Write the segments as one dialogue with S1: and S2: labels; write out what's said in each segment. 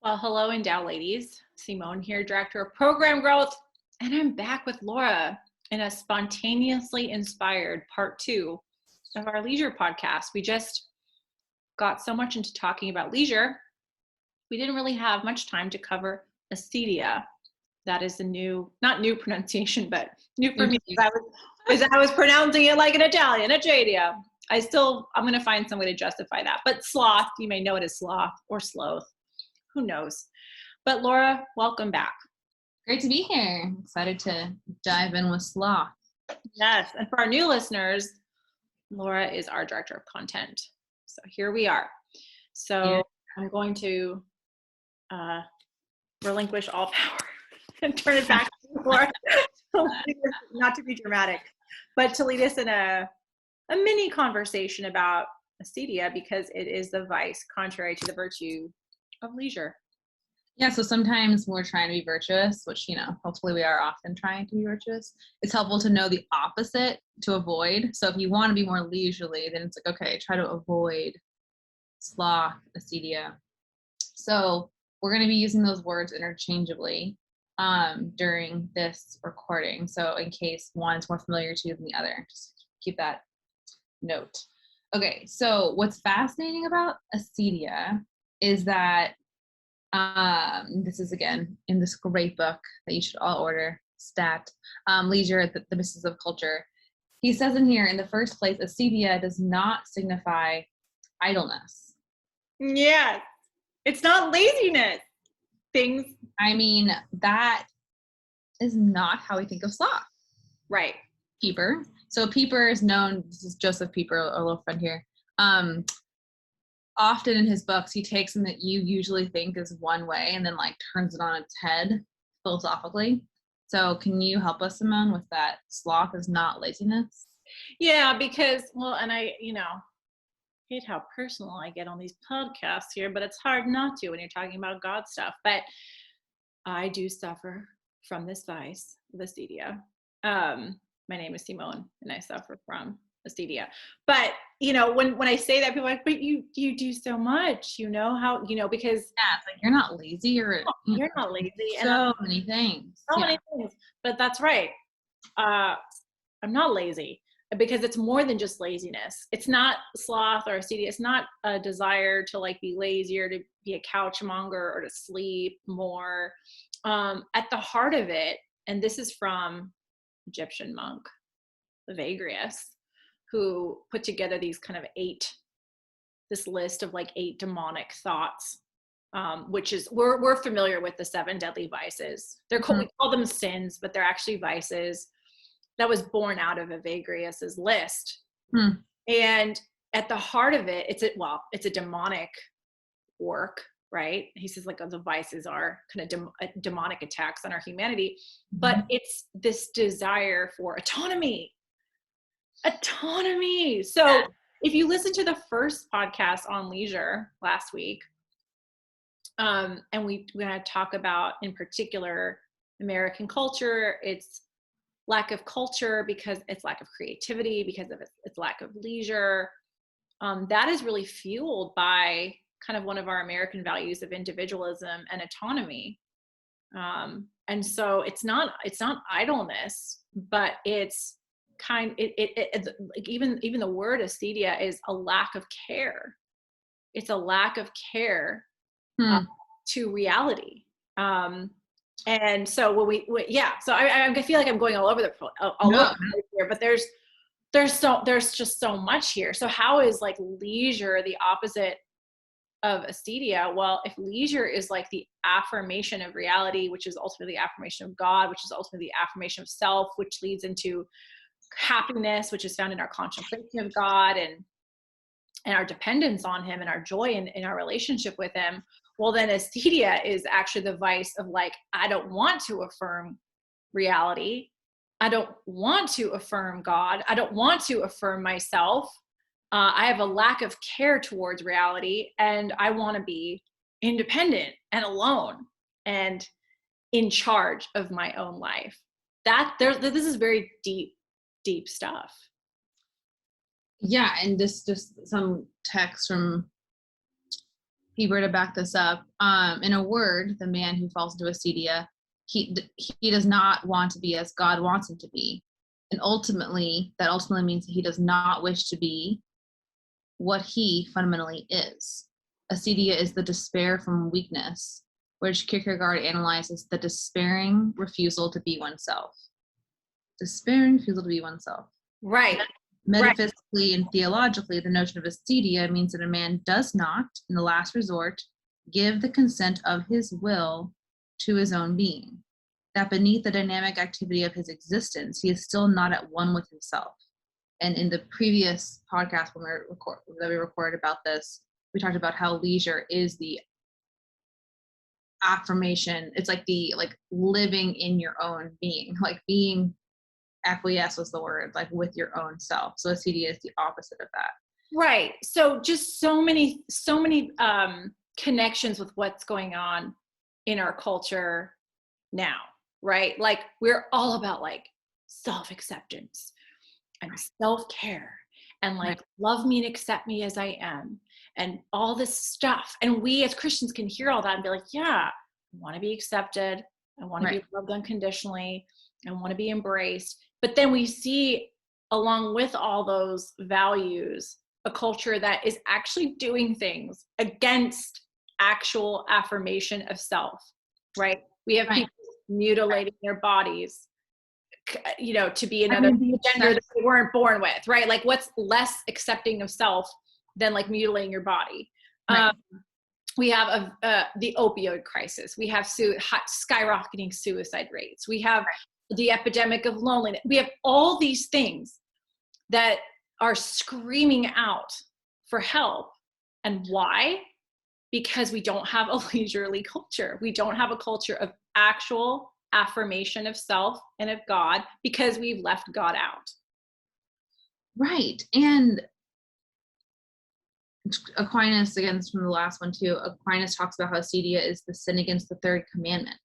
S1: Well, hello, Endow ladies. Simone here, Director of Program Growth, and I'm back with Laura in a spontaneously inspired part 2 of our leisure podcast. We just got so much into talking about leisure, we didn't really have much time to cover Acidia. That is a not new pronunciation, but new for me. As I was pronouncing it like an Italian, Acidia. I'm going to find some way to justify that. But sloth, you may know it as sloth or sloth. Who knows? But Laura, welcome back.
S2: Great to be here. Excited to dive in with sloth.
S1: Yes. And for our new listeners, Laura is our director of content. So here we are. So I'm going to relinquish all power and turn it back to Laura. Not to be dramatic, but to lead us in a mini conversation about acedia, because it is the vice contrary to the virtue of leisure.
S2: Yeah, so sometimes we're trying to be virtuous, which, hopefully we are often trying to be virtuous. It's helpful to know the opposite to avoid. So if you want to be more leisurely, then it's like, okay, try to avoid sloth, acedia. So we're going to be using those words interchangeably during this recording. So in case one's more familiar to you than the other, just keep that note. Okay, so what's fascinating about acedia is that this is again in this great book that you should all order, Stat, Leisure, the Business of Culture. He says in here, in the first place, acedia does not signify idleness.
S1: Yes, it's not laziness.
S2: That is not how we think of sloth.
S1: Right.
S2: Pieper. So Pieper is known, this is Joseph Pieper, a little friend here. Often in his books, he takes something that you usually think is one way and then turns it on its head philosophically. So can you help us, Simone, with that? Sloth is not laziness?
S1: Yeah, because, and I, hate how personal I get on these podcasts here, but it's hard not to when you're talking about God stuff. But I do suffer from this vice, the acedia. My name is Simone, and I suffer from acedia. But when I say that, people are like, but you do so much, because
S2: it's like you're not lazy, you're
S1: not lazy.
S2: So many things.
S1: Many things. But that's right. I'm not lazy, because it's more than just laziness. It's not sloth or acedia. It's not a desire to be lazy or to be a couch monger or to sleep more. At the heart of it, and this is from Egyptian monk Evagrius, who put together these kind of this list of 8 demonic thoughts, which is, we're familiar with the 7 deadly vices. We call them sins, but they're actually vices. That was born out of Evagrius's list. And at the heart of it, it's a demonic work, right? He says the vices are kind of demonic attacks on our humanity, but it's this desire for autonomy. So if you listen to the first podcast on leisure last week, and we're going to talk about, in particular, American culture, its lack of culture because it's lack of creativity, because of its lack of leisure. That is really fueled by kind of one of our American values of individualism and autonomy. And so it's not idleness, but it's even the word acedia is a lack of care. It's a lack of care to reality. And so so I feel like I'm going all over the place here, but there's just so much here. So how is leisure the opposite of acedia? Well, if leisure is the affirmation of reality, which is ultimately the affirmation of God, which is ultimately the affirmation of self, which leads into happiness, which is found in our contemplation of God and our dependence on him and our joy in our relationship with him, well, then acedia is actually the vice of I don't want to affirm reality. I don't want to affirm God. I don't want to affirm myself. I have a lack of care towards reality, and I want to be independent and alone and in charge of my own life. This is very deep stuff.
S2: Yeah, and this just some text from he were to back this up, in a word, the man who falls into acedia, he does not want to be as God wants him to be. And that ultimately means that he does not wish to be what he fundamentally is. Acedia is the despair from weakness, which Kierkegaard analyzes the despairing refusal to be oneself. Despairing refusal to be oneself.
S1: Right.
S2: Metaphysically and theologically, the notion of acedia means that a man does not, in the last resort, give the consent of his will to his own being. That beneath the dynamic activity of his existence, he is still not at one with himself. And in the previous podcast when we recorded about this, we talked about how leisure is the affirmation. It's like living in your own being, like being acquiesce was the word, like with your own self. So acedia is the opposite of that.
S1: Right. So just so many connections with what's going on in our culture now, right? Like we're all about like self-acceptance and self-care and like love me and accept me as I am and all this stuff. And we as Christians can hear all that and be like, yeah, I want to be accepted. I want to be loved unconditionally. I want to be embraced. But then we see along with all those values, a culture that is actually doing things against actual affirmation of self, right? We have people mutilating their bodies, you know, to be another gender that they weren't born with, right? Like what's less accepting of self than like mutilating your body? We have the opioid crisis. We have skyrocketing suicide rates. We have the epidemic of loneliness. We have all these things that are screaming out for help. And why? Because we don't have a leisurely culture. We don't have a culture of actual affirmation of self and of God because we've left God out.
S2: Right. And Aquinas, again, this is from the last one too, Aquinas talks about how acedia is the sin against the third commandment.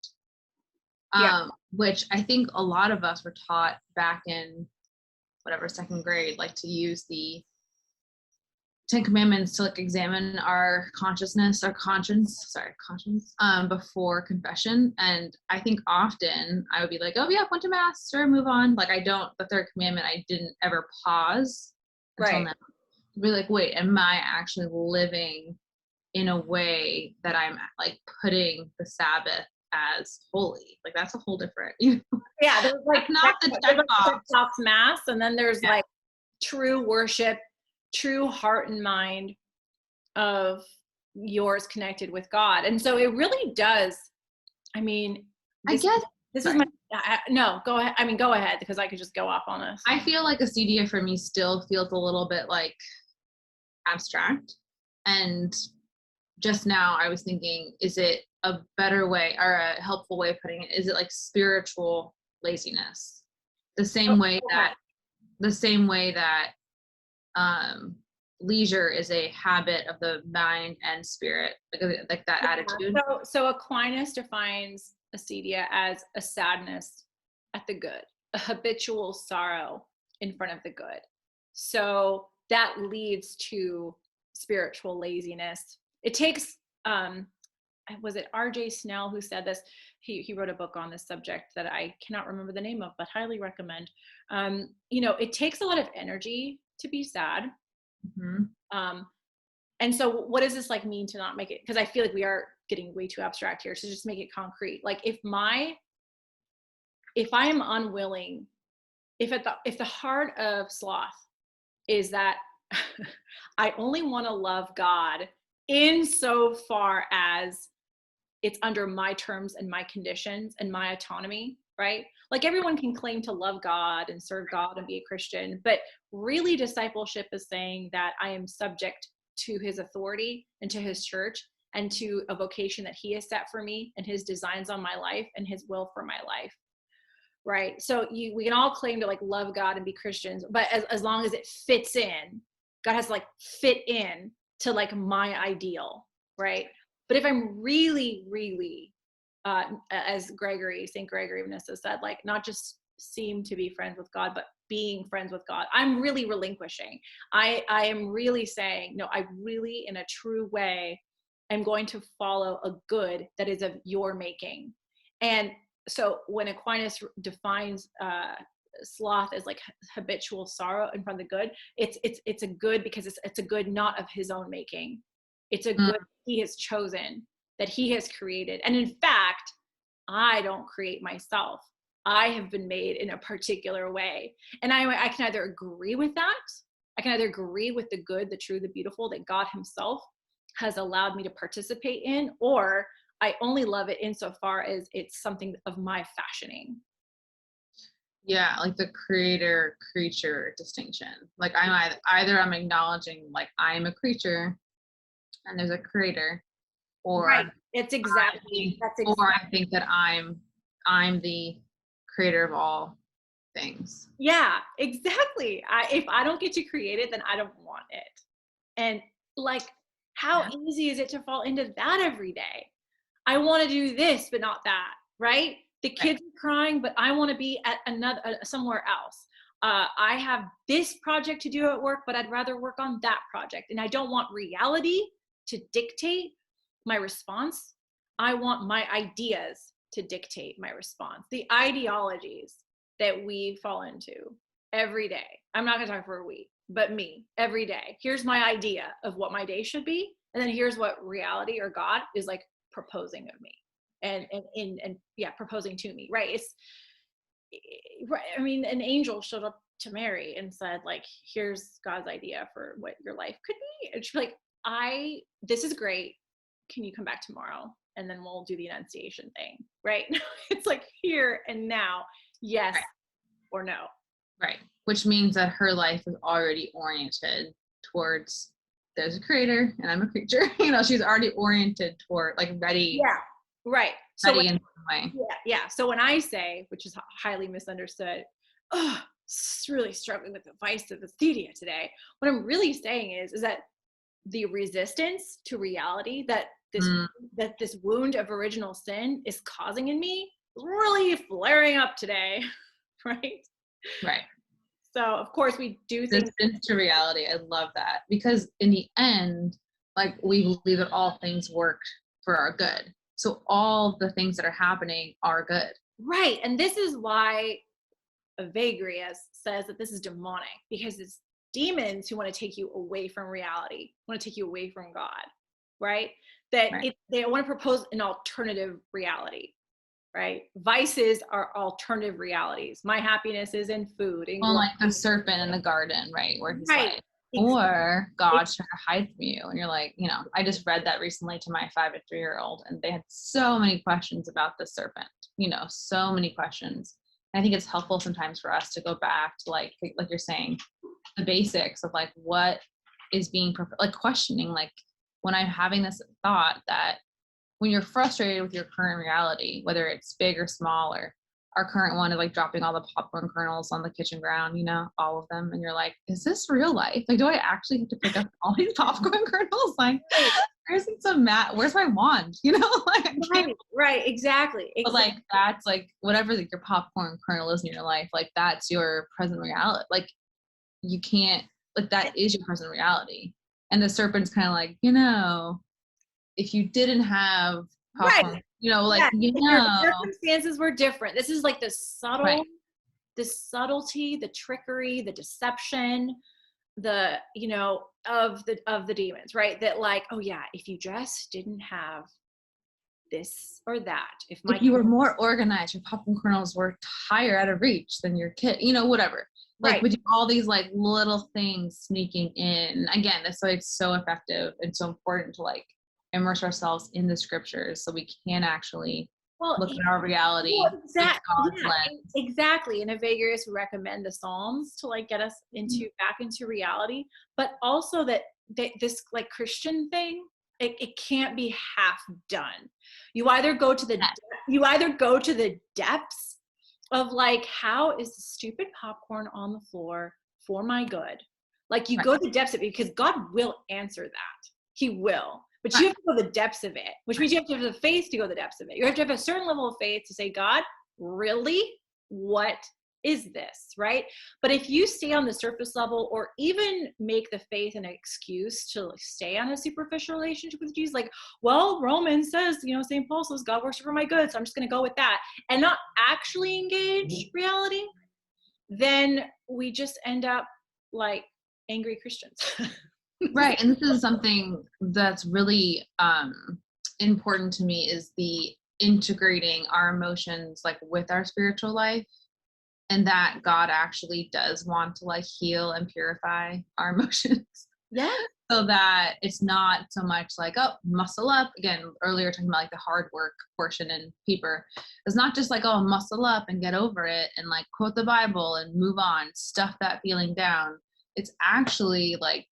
S2: Which I think a lot of us were taught back in second grade, like to use the 10 commandments to like examine our conscience before confession. And I think often I would be like, oh yeah, went to mass, sure, move on. Like the third commandment, I didn't ever pause until now. Be like, wait, am I actually living in a way that I'm like putting the Sabbath as holy? Like that's a whole different, you know?
S1: Yeah, there's like
S2: not the
S1: check-box mass, and then there's like true worship, true heart and mind of yours connected with God. And so it really does. I mean, this is my no, go ahead. I mean, go ahead because I could just go off on this.
S2: I feel like acedia for me still feels a little bit like abstract. And just now I was thinking, is it a better way or a helpful way of putting it? Is it like spiritual laziness? The same way that leisure is a habit of the mind and spirit, like that attitude.
S1: So Aquinas defines acedia as a sadness at the good, a habitual sorrow in front of the good. So that leads to spiritual laziness. It takes, was it R.J. Snell who said this? He wrote a book on this subject that I cannot remember the name of, but highly recommend. You know, it takes a lot of energy to be sad. Mm-hmm. And so what does this like mean to not make it? Because I feel like we are getting way too abstract here. So just make it concrete. Like if I am unwilling, if the heart of sloth is that I only want to love God in so far as it's under my terms and my conditions and my autonomy, right? Like everyone can claim to love God and serve God and be a Christian, but really discipleship is saying that I am subject to his authority and to his church and to a vocation that he has set for me and his designs on my life and his will for my life. Right. So we can all claim to like love God and be Christians, but as long as it fits in, God has to like fit in to like my ideal. Right. But if I'm really, really, as St. Gregory of Nyssa said, like not just seem to be friends with God, but being friends with God, I'm really relinquishing. I am really saying, no, I really in a true way am going to follow a good that is of your making. And so when Aquinas defines sloth as like habitual sorrow in front of the good, it's a good because it's a good not of his own making. It's a good he has chosen, that he has created. And in fact, I don't create myself. I have been made in a particular way. And I can either agree with that. I can either agree with the good, the true, the beautiful that God himself has allowed me to participate in, or I only love it insofar as it's something of my fashioning.
S2: Yeah, like the creator creature distinction. Like I'm either I'm acknowledging like I'm a creature and there's a creator, or
S1: right. It's exactly
S2: or I think that I'm the creator of all things.
S1: Yeah, exactly. If I don't get to create it, then I don't want it. And like, how easy is it to fall into that every day? I want to do this, but not that, right? The kids are crying, but I want to be at another somewhere else. I have this project to do at work, but I'd rather work on that project. And I don't want reality to dictate my response. I want my ideas to dictate my response. The ideologies that we fall into every day. I'm not going to talk for a week, but me every day. Here's my idea of what my day should be. And then here's what reality or God is like proposing of me and proposing to me. Right. I mean, an angel showed up to Mary and said like, here's God's idea for what your life could be. And she'd be like, this is great. Can you come back tomorrow? And then we'll do the Annunciation thing. Right. It's like here and now. Yes or no.
S2: Right. Which means that her life is already oriented towards there's a creator and I'm a creature. She's already oriented toward like ready.
S1: Yeah. Right. So
S2: ready in some way.
S1: Yeah. So when I say, which is highly misunderstood, really struggling with the vice of Acidia today, what I'm really saying is that the resistance to reality that this wound of original sin is causing in me is really flaring up today. Right. So of course we do things
S2: to reality. I love that, because in the end, like we believe that all things work for our good. So all the things that are happening are good.
S1: Right. And this is why Evagrius says that this is demonic, because it's demons who want to take you away from reality, want to take you away from God. Right. They want to propose an alternative reality. Right. Vices are alternative realities. My happiness is in food.
S2: Like the serpent in the garden, right? Where he's like, or God should hide from you. And you're like, I just read that recently to my 5 and 3-year-old, and they had so many questions about the serpent, so many questions. And I think it's helpful sometimes for us to go back to like you're saying, the basics of like what is being, like questioning, like when I'm having this thought that when you're frustrated with your current reality, whether it's big or small, or our current one is like dropping all the popcorn kernels on the kitchen ground, all of them. And you're like, is this real life? Like, do I actually have to pick up all these popcorn kernels? Like, where's my wand?
S1: Right. Exactly.
S2: But like, that's like, whatever your popcorn kernel is in your life, like that's your present reality. Like you can't, like that is your present reality. And the serpent's kind of like, if you didn't have popcorn,
S1: circumstances were different. This is like the subtlety, the trickery, the deception, of the demons, right? That like, oh yeah, if you just didn't have this or that, if
S2: you were more organized, your popcorn kernels were higher out of reach than your kid, whatever. Like we do all these like little things sneaking in. Again, that's why it's so effective and so important to like immerse ourselves in the scriptures so we can actually look at our reality.
S1: Exactly. And Evagrius would recommend the Psalms to like get us back into reality, but also that this like Christian thing, it can't be half done. You either go to the depths of like, how is the stupid popcorn on the floor for my good? Like you go to the depths of it, because God will answer that. He will. But you have to go to the depths of it, which means you have to have the faith to go to the depths of it. You have to have a certain level of faith to say, God, really? What is this, right? But if you stay on the surface level, or even make the faith an excuse to stay on a superficial relationship with Jesus, like, well, Romans says, St. Paul says God works for my good, so I'm just going to go with that, and not actually engage reality, then we just end up like angry Christians.
S2: Right. And this is something that's really important to me, is the integrating our emotions like with our spiritual life, and that God actually does want to like heal and purify our emotions.
S1: Yeah.
S2: So that it's not so much like, oh, muscle up. Again, earlier talking about like the hard work portion in Peeper. It's not just like, oh, muscle up and get over it and like quote the Bible and move on, stuff that feeling down. It's actually like,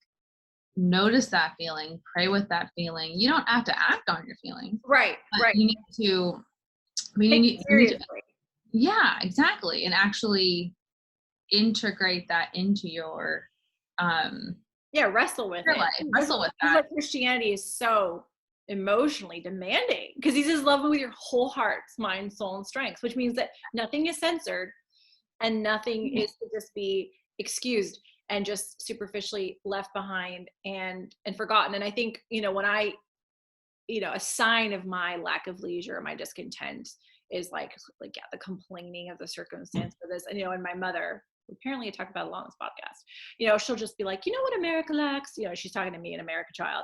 S2: notice that feeling, pray with that feeling. You don't have to act on your feeling.
S1: Right.
S2: You need to, yeah, exactly. And actually integrate that into your,
S1: wrestle with it.
S2: life. Wrestle with that.
S1: Like Christianity is so emotionally demanding, because he says love with your whole heart, mind, soul, and strength, which means that nothing is censored and nothing is to just be excused and just superficially left behind and forgotten. And I think, when I, a sign of my lack of leisure, my discontent is like the complaining of the circumstance for this. And, and my mother, apparently I talk about it a lot on this podcast, she'll just be like, what America lacks? She's talking to me, an American child,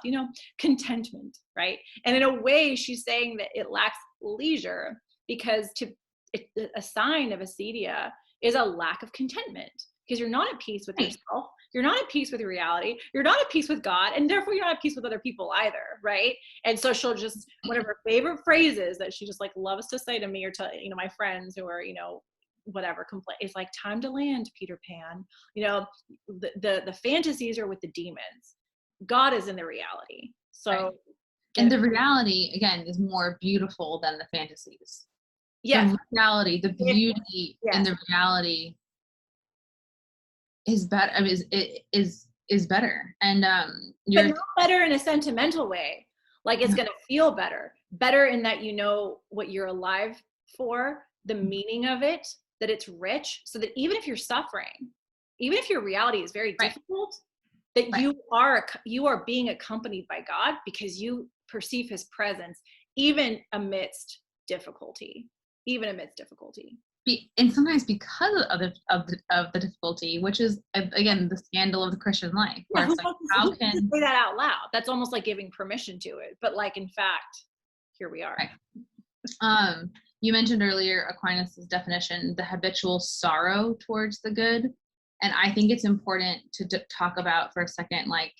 S1: contentment, right? And in a way she's saying that it lacks leisure, because a sign of acedia is a lack of contentment, because you're not at peace with yourself. You're not at peace with your reality. You're not at peace with God. And therefore you're not at peace with other people either. Right. And so she'll just, one of her favorite phrases that she just like loves to say to me or to, my friends who are, whatever, complain, is like, time to land, Peter Pan. The fantasies are with the demons. God is in the reality. So,
S2: right. And the reality, again, is more beautiful than the fantasies.
S1: Yes.
S2: The reality, the beauty in the reality is better. I mean, is better. And
S1: but not better in a sentimental way. Like it's going to feel better in that what you're alive for, the meaning of it, that it's rich, so that even if you're suffering, even if your reality is very difficult, that you are being accompanied by God, because you perceive his presence even amidst difficulty.
S2: And sometimes because of the difficulty, which is again the scandal of the Christian life. Where it's like, how can
S1: say that out loud? That's almost like giving permission to it. But like, in fact, here we are.
S2: Right. You mentioned earlier Aquinas' definition, the habitual sorrow towards the good, and I think it's important to talk about for a second. Like,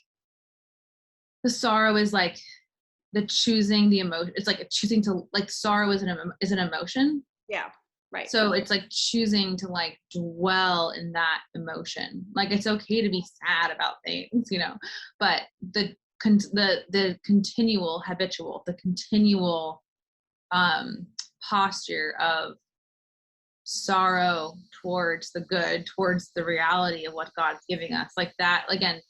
S2: the sorrow is like the choosing the emotion. It's like choosing to, like, sorrow is an emotion.
S1: Yeah. Right.
S2: So it's like choosing to like dwell in that emotion. Like, it's okay to be sad about things, but the continual habitual, the continual posture of sorrow towards the good, towards the reality of what God's giving us, like that, again,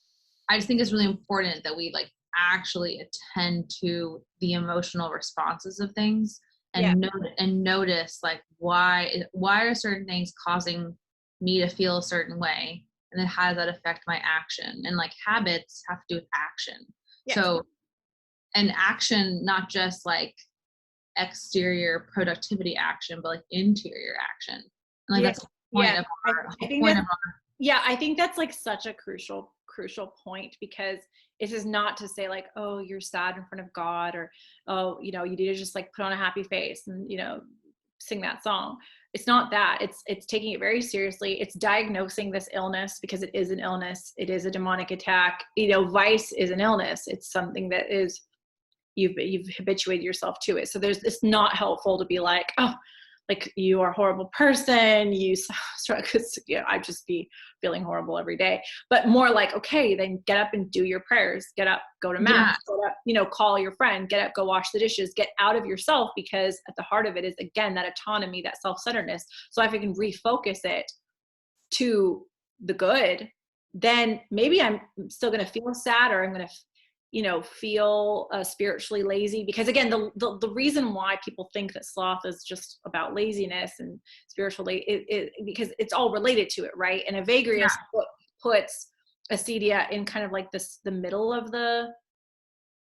S2: I just think it's really important that we like actually attend to the emotional responses of things. And notice like why are certain things causing me to feel a certain way, and then how does that affect my action? And like habits have to do with action. Yes. So, and action, not just like exterior productivity action, but like interior action. And like that's the point of
S1: I think that's like such a crucial point, because this is not to say like, oh, you're sad in front of God, or, oh, you need to just like put on a happy face and, sing that song. It's not that. It's taking it very seriously. It's diagnosing this illness, because it is an illness. It is a demonic attack. Vice is an illness. It's something that is, you've habituated yourself to it. So it's not helpful to be like, oh, like you are a horrible person, you struggle, I'd just be feeling horrible every day. But more like, okay, then get up and do your prayers, get up, go to mass, get up, call your friend, get up, go wash the dishes, get out of yourself, because at the heart of it is, again, that autonomy, that self-centeredness. So if I can refocus it to the good, then maybe I'm still going to feel sad, or I'm going to feel spiritually lazy, because again, the reason why people think that sloth is just about laziness and spiritually, because it's all related to it, right? And Evagrius puts Acidia in kind of like the middle of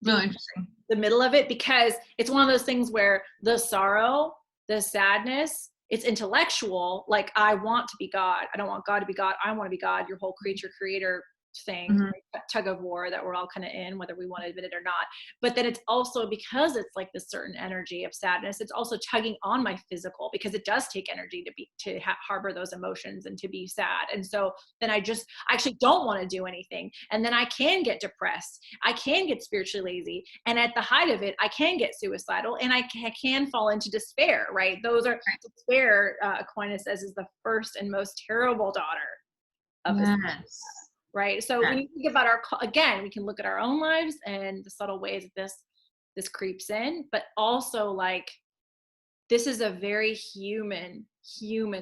S2: interesting.
S1: the middle of it, because it's one of those things where the sorrow, the sadness, it's intellectual, like I want to be God, I don't want God to be God, I want to be God, your whole creature creator thing, right? Tug of war that we're all kind of in, whether we want to admit it or not. But then it's also, because it's like this certain energy of sadness, it's also tugging on my physical, because it does take energy to harbor those emotions and to be sad. And so then I actually don't want to do anything, and then I can get depressed, I can get spiritually lazy, and at the height of it I can get suicidal, and I can fall into despair, right? Those are despair, Aquinas says, is the first and most terrible daughter of
S2: yes.
S1: Right. So when you think about again, we can look at our own lives and the subtle ways that this creeps in, but also like, this is a very human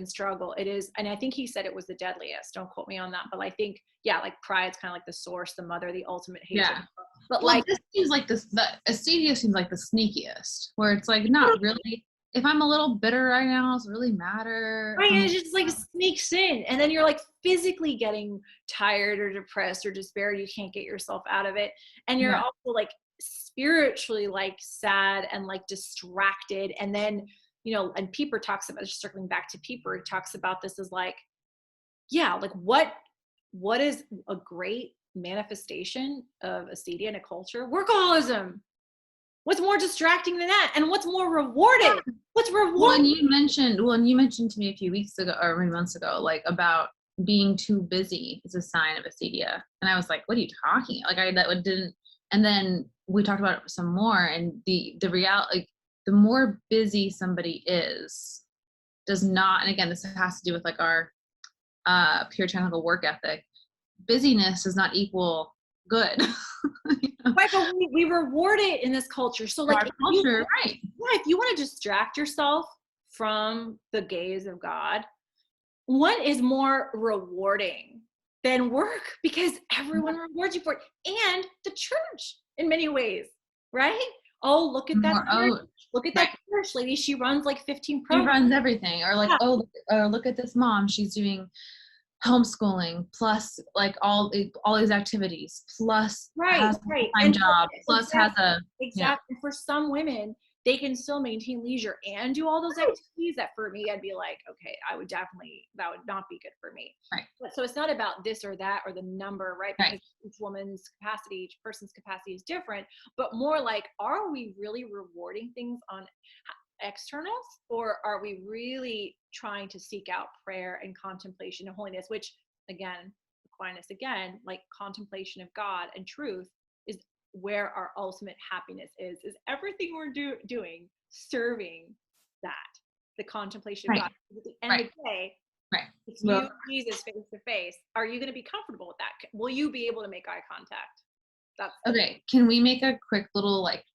S1: struggle. It is. And I think he said it was the deadliest. Don't quote me on that. But I think, like pride's kind of like the source, the mother, the ultimate hatred.
S2: Yeah.
S1: But like,
S2: this seems like the acedia seems like the sneakiest, where it's like, not really. If I'm a little bitter right now, does it really matter?
S1: Right, it just like sneaks in, and then you're like physically getting tired or depressed or despair. You can't get yourself out of it, and you're also like spiritually like sad and like distracted. And then and Pieper talks about, just circling back to Pieper, he talks about this as like, like what is a great manifestation of acedia in a culture? Workaholism. What's more distracting than that? And what's more rewarding? What's rewarding?
S2: Well, and you mentioned to me a few weeks ago, or maybe months ago, like about being too busy is a sign of acedia. And I was like, what are you talking? Like didn't, and then we talked about it some more, and the reality, like the more busy somebody is, does not, and again, this has to do with like our puritanical work ethic. Busyness does not equal good.
S1: Right, but we reward it in this culture. So like, if you want to distract yourself from the gaze of God, what is more rewarding than work? Because everyone rewards you for it, and the church in many ways, right? Oh, look at that church. Look at that church lady. She runs like 15 programs.
S2: She runs everything. Or like, look at this mom. She's doing homeschooling plus like all these activities plus has a full-time job plus has a
S1: And for some women, they can still maintain leisure and do all those activities. That for me, I'd be like, okay, that would not be good for me.
S2: Right.
S1: So it's not about this or that or the number, right? Because each woman's capacity, each person's capacity is different, but more like, are we really rewarding things on externals, or are we really trying to seek out prayer and contemplation and holiness, which again, Aquinas again, like contemplation of God and truth is where our ultimate happiness is everything we're doing serving that, the contemplation of God. At the end of the day, if you Jesus face to face, are you going to be comfortable with that? Will you be able to make eye contact? That's
S2: okay. Can we make a quick little like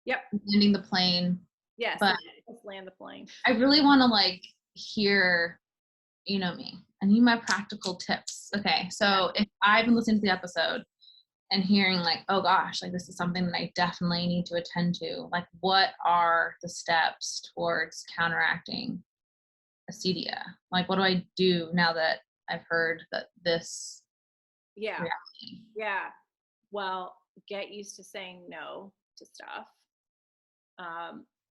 S2: landing the plane?
S1: Yes,
S2: but
S1: let's land the plane.
S2: I really want to like hear, me, and you my practical tips. Okay, so if I've been listening to the episode and hearing like, oh gosh, like this is something that I definitely need to attend to, like what are the steps towards counteracting acedia? Like what do I do now that I've heard that this reality?
S1: Well, get used to saying no to stuff.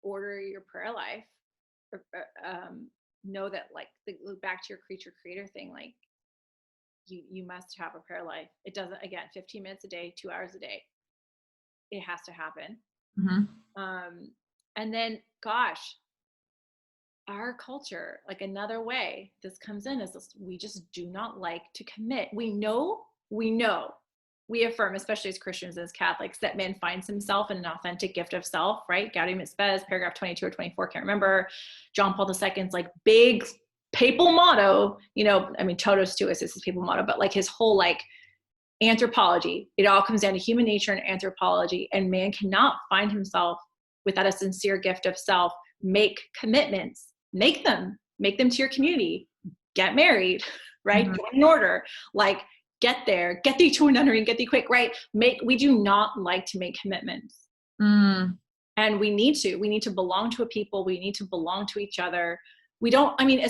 S1: Order your prayer life. Know that like back to your creature creator thing, like you must have a prayer life. It doesn't, again, 15 minutes a day, 2 hours a day, it has to happen. And then gosh, our culture, like another way this comes in is this, we just do not like to commit. We know, we affirm, especially as Christians, as Catholics, that man finds himself in an authentic gift of self, right? Gaudium et Spes, paragraph 22 or 24, can't remember. John Paul II's like big papal motto, totus tuus is his papal motto, but like his whole like anthropology, it all comes down to human nature and anthropology, and man cannot find himself without a sincere gift of self. Make commitments, make them to your community, get married, right? Get in order, like get there, get thee to an undering, get thee quick, right? We do not like to make commitments. And we need to belong to a people. We need to belong to each other. We don't, I mean,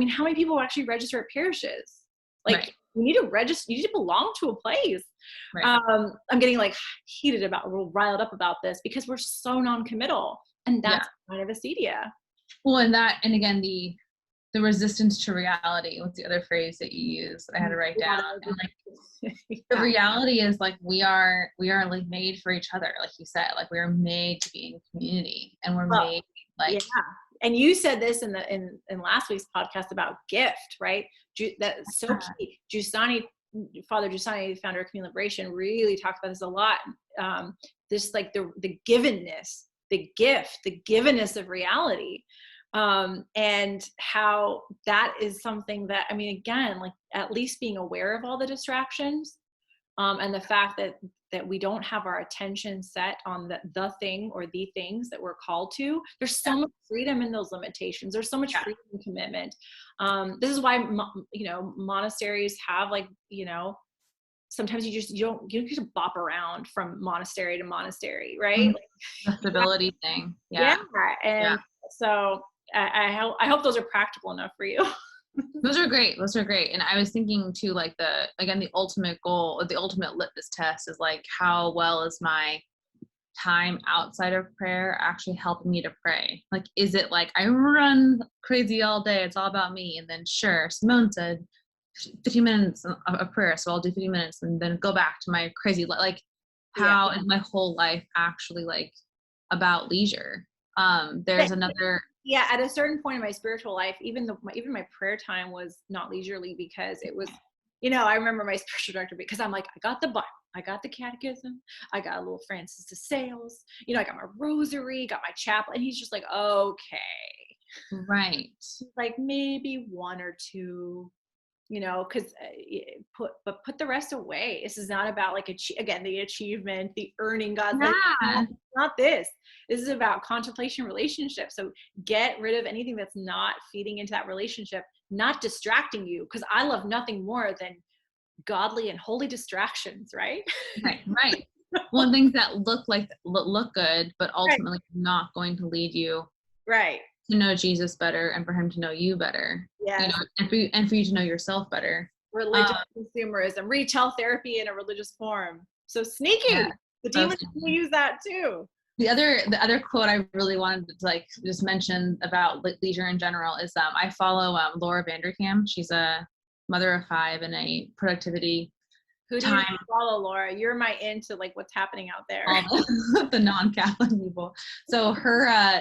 S1: how many people actually register at parishes? Like,
S2: right.
S1: you need to register, you need to belong to a place.
S2: Right.
S1: I'm getting like riled up about this because we're so non-committal, and that's kind of acedia.
S2: Well, and again, the resistance to reality. What's the other phrase that you use? I had to write down. And like, the reality is like we are like made for each other, like you said. Like we are made to be in community, and we're made like.
S1: Yeah. And you said this in last week's podcast about gift, right? That's so key. Father Giussani, founder of Communal Liberation, really talks about this a lot. This like the givenness, the gift, the givenness of reality. And how that is something that, I mean, again, like at least being aware of all the distractions, and the fact that we don't have our attention set on the thing or the things that we're called to. There's so much freedom in those limitations. There's so much freedom and commitment. This is why, monasteries have like, sometimes you don't get to bop around from monastery to monastery, right?
S2: The stability thing.
S1: And so I hope those are practical enough for you.
S2: Those are great. And I was thinking too, like the ultimate goal, or the ultimate litmus test is like, how well is my time outside of prayer actually helping me to pray? Like, is it like I run crazy all day, it's all about me, and then sure, Simone said 50 minutes of prayer, so I'll do 50 minutes and then go back to my crazy life. Like, how is my whole life actually like about leisure? There's another.
S1: Yeah, at a certain point in my spiritual life, even my prayer time was not leisurely, because it was, I remember my spiritual director, because I'm like, I got the Bible, I got the catechism, I got a little Francis de Sales, I got my rosary, got my chapel, and he's just like, okay.
S2: Right.
S1: Like maybe one or two, because put the rest away. This is not about like the achievement, the earning God's like, not this. This is about contemplation, relationship. So get rid of anything that's not feeding into that relationship, not distracting you, because I love nothing more than godly and holy distractions, right?
S2: Right. Well, things that look good, but ultimately not going to lead you to know Jesus better, and for him to know you better.
S1: Yes.
S2: And for you to know yourself better.
S1: Religious consumerism, retail therapy in a religious form. So sneaky. The demons will use that too.
S2: The other quote I really wanted to like just mention about leisure in general is I follow Laura Vanderkam. She's a mother of 5 and a productivity.
S1: Who do you follow, Laura? You're my into like what's happening out there.
S2: All the non-Catholic people. So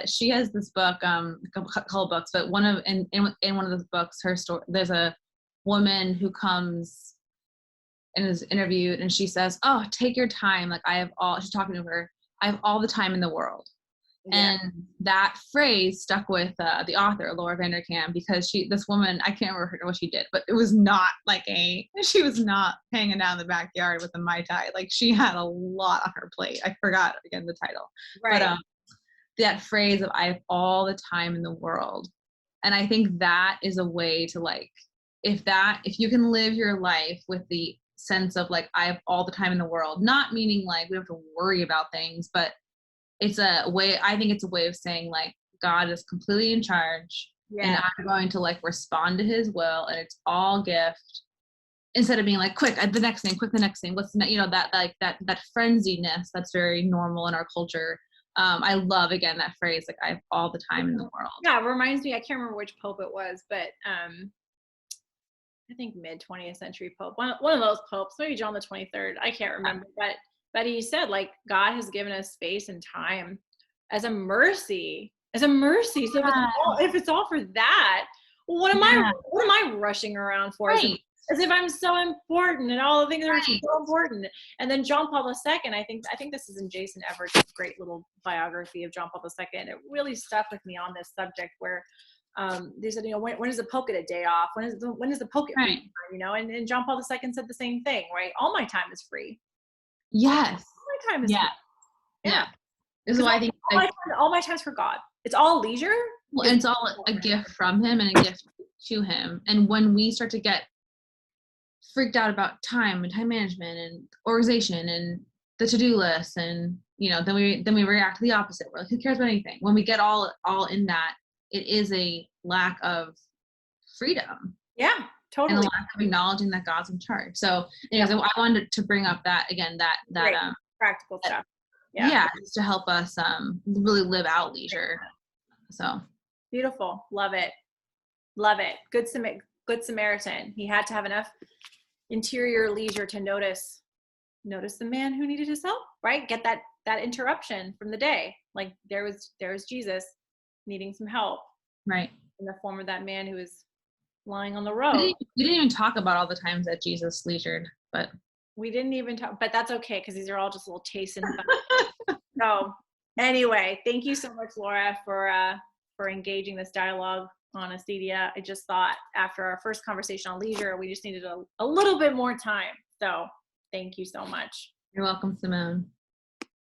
S2: she has this book, a couple books, but in one of those books, her story, there's a woman who comes and is interviewed, and she says, "Oh, take your time. Like she's talking to her. I have all the time in the world." Yeah. And that phrase stuck with the author, Laura Vanderkam, because this woman, I can't remember what she did, but it was not like she was not hanging out in the backyard with a Mai Tai. Like, she had a lot on her plate. I forgot, again, the title. Right. But that phrase of I have all the time in the world. And I think that is a way to like, if you can live your life with the sense of like, I have all the time in the world, not meaning like we have to worry about things, but I think it's a way of saying like, God is completely in charge, and I'm going to like respond to his will, and it's all gift, instead of being like, quick, the next thing, what's that frenziedness that's very normal in our culture. I love, again, that phrase, like, I have all the time in the world.
S1: Yeah, it reminds me, I can't remember which pope it was, but I think mid 20th century pope, one of those popes, maybe John the 23rd, I can't remember, but he said, like, God has given us space and time as a mercy. So if it's all for that, what am I rushing around for?
S2: Right.
S1: As if I'm so important and all the things are so important. And then John Paul II, I think this is in Jason Everett's great little biography of John Paul II. It really stuck with me on this subject, where they said, when does the Pope get a day off? When does the Pope get free time? And John Paul II said the same thing, right? All my time is free.
S2: Yes.
S1: All my time is free. Yeah.
S2: This is why I think
S1: all my time is for God. It's all leisure.
S2: Well, and it's all a gift from him and a gift to him. And when we start to get freaked out about time and time management and organization and the to-do list, and then we react to the opposite. We're like, who cares about anything? When we get all in that, it is a lack of freedom.
S1: Yeah, totally.
S2: And a lack of acknowledging that God's in charge. So anyways, I wanted to bring up that again, that
S1: practical stuff.
S2: Yeah, just to help us really live out leisure. So
S1: beautiful. Love it. Good Samaritan. He had to have enough interior leisure to notice the man who needed his help, right? Get that interruption from the day. Like there was Jesus needing some help,
S2: right,
S1: in the form of that man who was lying on the road.
S2: We didn't even talk about all the times that Jesus leisured, but
S1: we didn't even talk, but that's okay, because these are all just little tastes and so anyway, thank you so much, Laura, for engaging this dialogue on Acidia. I just thought after our first conversation on leisure, we just needed a little bit more time. So thank you so much.
S2: You're welcome, Simone.